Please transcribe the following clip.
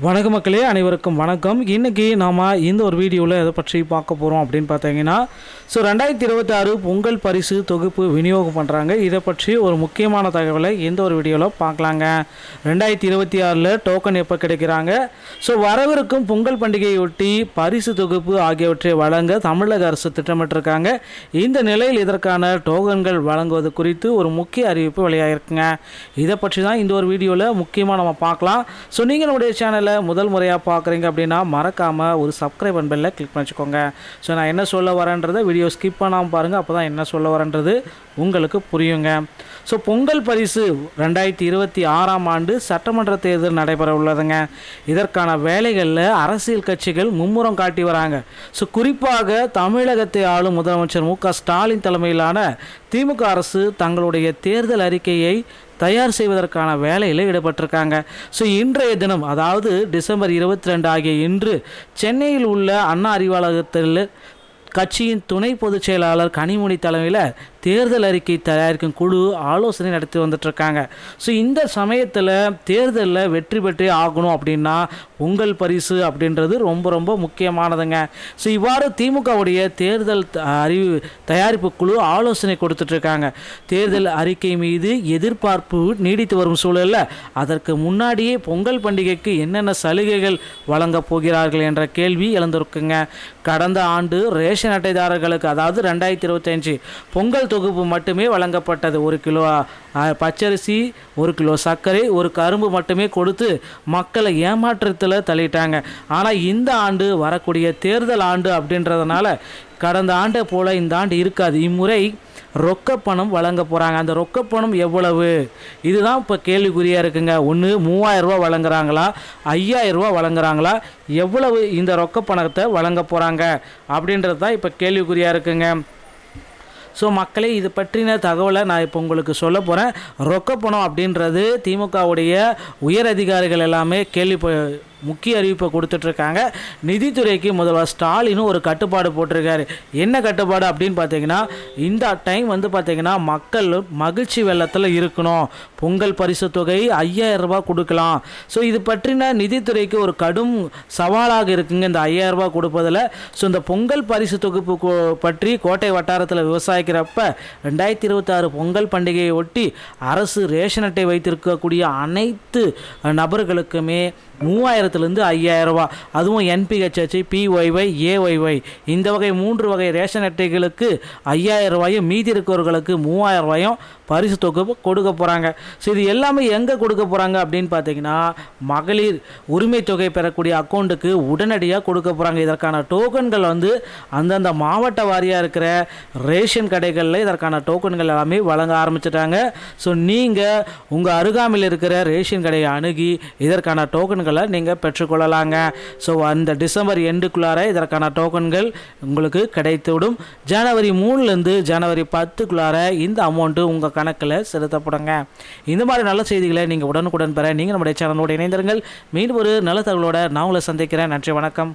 வணக்கம் மக்களே, அனைவருக்கும் வணக்கம். இன்றைக்கி நாம் இந்த ஒரு வீடியோவில் எதை பற்றி பார்க்க போகிறோம் அப்படின்னு பார்த்தீங்கன்னா, 2026 பொங்கல் பரிசு தொகுப்பு விநியோகம் பண்ணுறாங்க. இதை பற்றி ஒரு முக்கியமான தகவலை இந்த ஒரு வீடியோவில் பார்க்கலாங்க. 2026 டோக்கன் எப்போ கிடைக்கிறாங்க, வரவிருக்கும் பொங்கல் பண்டிகையொட்டி பரிசு தொகுப்பு ஆகியவற்றை வழங்க தமிழக அரசு திட்டமிட்டிருக்காங்க. இந்த நிலையில் இதற்கான டோக்கன்கள் வழங்குவது குறித்து ஒரு முக்கிய அறிவிப்பு வெளியாகிருக்குங்க. இதை பற்றி தான் இந்த ஒரு வீடியோவில் முக்கியமாக நம்ம பார்க்கலாம். நீங்கள் நம்முடைய சேனல் முதல் முறையாக பார்க்குறீங்க அப்படின்னா மறக்காமல் ஒரு சப்ஸ்கிரைப் பெல்லை கிளிக் பண்ணிச்சுக்கோங்க. நான் என்ன சொல்ல வரேன்றதை வீடியோ ஸ்கிப் பண்ணாமல் பாருங்கள், அப்போ தான் என்ன சொல்ல வரேன்றது உங்களுக்கு புரியுங்க. பொங்கல் பரிசு 2026 ஆண்டு சட்டமன்ற தேர்தல் நடைபெற உள்ளதுங்க. இதற்கான வேலைகளில் அரசியல் கட்சிகள் மும்முரம் காட்டி வராங்க. குறிப்பாக தமிழகத்தை ஆளும் முதலமைச்சர் மு.க. ஸ்டாலின் தலைமையிலான திமுக அரசு தங்களுடைய தேர்தல் அறிக்கையை தயார் செய்வதற்கான வேலையில் ஈடுபட்டிருக்காங்க. இன்றைய தினம், அதாவது டிசம்பர் 22 ஆகிய இன்று சென்னையில் உள்ள அண்ணா அறிவாலயத்தில் கட்சியின் துணை பொதுச் செயலாளர் கனிமொழி தலைமையில் தேர்தல் அறிக்கை தயாரிக்கும் குழு ஆலோசனை நடத்தி வந்துட்டுருக்காங்க. இந்த சமயத்தில் தேர்தலில் வெற்றி பெற்றே ஆகணும் அப்படின்னா பொங்கல் பரிசு அப்படின்றது ரொம்ப ரொம்ப முக்கியமானதுங்க. இவ்வாறு திமுகவுடைய தேர்தல் தயாரிப்பு குழு ஆலோசனை கொடுத்துட்ருக்காங்க. தேர்தல் அறிக்கை மீது எதிர்பார்ப்பு நீடித்து வரும் சூழலில் அதற்கு முன்னாடியே பொங்கல் பண்டிகைக்கு என்னென்ன சலுகைகள் வழங்கப் போகிறார்கள் என்ற கேள்வி எழுந்திருக்குங்க. கடந்த ஆண்டு ரேஷன் அட்டைதாரர்களுக்கு, அதாவது 2025 பொங்கல் தொகுப்பு மட்டுமே வழங்கப்பட்டது. 1 கிலோ பச்சரிசி, 1 கிலோ சர்க்கரை, 1 கரும்பு மட்டுமே கொடுத்து மக்களை ஏமாற்றத்தில் தள்ளிட்டாங்க. ஆனால் இந்த ஆண்டு வரக்கூடிய தேர்தல் ஆண்டு அப்படின்றதுனால கடந்த ஆண்டை போல் இந்த ஆண்டு இருக்காது. இம்முறை ரொக்கப்பணம் வழங்க போகிறாங்க. அந்த ரொக்கப்பணம் எவ்வளவு, இதுதான் இப்போ கேள்விக்குறியாக இருக்குங்க. ஒன்று 3000 ரூபா வழங்குறாங்களா, 5000 ரூபா வழங்குறாங்களா, எவ்வளவு இந்த ரொக்கப்பணத்தை வழங்க போகிறாங்க அப்படின்றது தான் இப்போ கேள்விக்குறியாக இருக்குங்க. மக்களே, இது பற்றின தகவலை நான் இப்போ உங்களுக்கு சொல்ல போகிறேன். ரொக்கப்பணம் அப்படின்றது திமுகவுடைய உயர் அதிகாரிகள் எல்லாமே முக்கிய அறிவிப்பை கொடுத்துட்ருக்காங்க. நிதித்துறைக்கு முதல்வர் ஸ்டாலினும் ஒரு கட்டுப்பாடு போட்டிருக்காரு. என்ன கட்டுப்பாடு அப்படின்னு பார்த்தீங்கன்னா, இந்த டைம் பார்த்தீங்கன்னா மக்கள் மகிழ்ச்சி வெள்ளத்தில் இருக்கணும். பொங்கல் பரிசு தொகை 5000 ரூபா கொடுக்கலாம். இது பற்றின நிதித்துறைக்கு ஒரு கடும் சவாலாக இருக்குங்க இந்த 5000 ரூபா கொடுப்பதில். இந்த பொங்கல் பரிசு தொகுப்பு பற்றி கோட்டை வட்டாரத்தில் விவசாயிக்கிறப்ப 2026 பொங்கல் பண்டிகையை ஒட்டி அரசு ரேஷன் அட்டை வைத்திருக்கக்கூடிய அனைத்து நபர்களுக்குமே 3000லேருந்து 5000 ரூபா, அதுவும் NPHH, PYY, AYY இந்த வகை 3 வகை ரேஷன் அட்டைகளுக்கு 5000 ரூபாயும், மீதி இருக்கிறவர்களுக்கு 3000 ரூபாயும் பரிசு தொகை கொடுக்க போகிறாங்க. இது எல்லாமே எங்கே கொடுக்க போகிறாங்க அப்படின்னு பார்த்தீங்கன்னா, மகளிர் உரிமை தொகை பெறக்கூடிய அக்கௌண்ட்டுக்கு உடனடியாக கொடுக்க போகிறாங்க. இதற்கான டோக்கன்கள் அந்தந்த மாவட்ட வாரியாக இருக்கிற ரேஷன் கடைகளில் இதற்கான டோக்கன்கள் எல்லாமே வழங்க ஆரம்பிச்சிட்டாங்க. நீங்கள் உங்கள் அருகாமையில் இருக்கிற ரேஷன் கடையை அணுகி இதற்கான டோக்கன்களை நீங்கள் பெற்றுக்கொள்ளலாங்க. அந்த டிசம்பர் எண்டுக்குள்ளார இதற்கான டோக்கன்கள் உங்களுக்கு கிடைத்துவிடும். ஜனவரி 3லேருந்து ஜனவரி 10க்குள்ளார இந்த அமௌண்ட்டு உங்கள் கணக்கில் செலுத்தப்படுங்க. இந்த மாதிரி நல்ல செய்திகளை நீங்கள் உடனுக்குடன் பெற நீங்கள் நம்முடைய சேனலோடு இணைந்திருங்கள். மீண்டும் ஒரு நல்ல தகவலோடு நான் உங்களை சந்திக்கிறேன். நன்றி, வணக்கம்.